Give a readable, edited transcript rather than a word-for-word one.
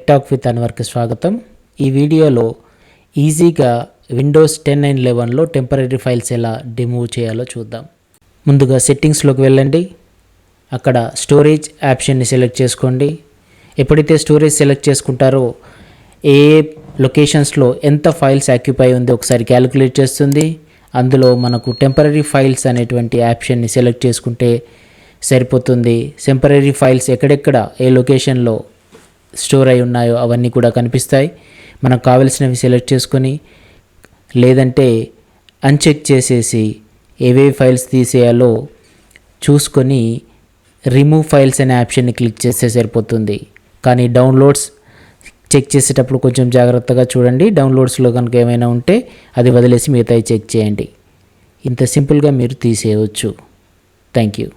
Talk with అన్వర్కి స్వాగతం. ఈ వీడియోలో ఈజీగా విండోస్ 10 అండ్ 11లో టెంపరరీ ఫైల్స్ ఎలా రిమూవ్ చేయాలో చూద్దాం. ముందుగా సెట్టింగ్స్లోకి వెళ్ళండి. అక్కడ స్టోరేజ్ ఆప్షన్ని సెలెక్ట్ చేసుకోండి. ఎప్పుడైతే స్టోరేజ్ సెలెక్ట్ చేసుకుంటారో ఏ లొకేషన్స్లో ఎంత ఫైల్స్ ఆక్యుపై ఉందో ఒకసారి క్యాలిక్యులేట్ చేస్తుంది. అందులో మనకు టెంపరరీ ఫైల్స్ అనేటువంటి ఆప్షన్ని సెలెక్ట్ చేసుకుంటే సరిపోతుంది. టెంపరరీ ఫైల్స్ ఎక్కడెక్కడ ఏ లొకేషన్లో స్టోర్ అయి ఉన్నాయో అవన్నీ కూడా కనిపిస్తాయి. మనకు కావలసినవి సెలెక్ట్ చేసుకొని లేదంటే అన్చెక్ చేసేసి ఏవేవి ఫైల్స్ తీసేయాలో చూసుకొని రిమూవ్ ఫైల్స్ అనే ఆప్షన్ని క్లిక్ చేస్తే సరిపోతుంది. కానీ డౌన్లోడ్స్ చెక్ చేసేటప్పుడు కొంచెం జాగ్రత్తగా చూడండి. డౌన్లోడ్స్లో కనుక ఏమైనా ఉంటే అది వదిలేసి మిగతాయి చెక్ చేయండి. ఇంత సింపుల్గా మీరు తీసేయవచ్చు. Thank you.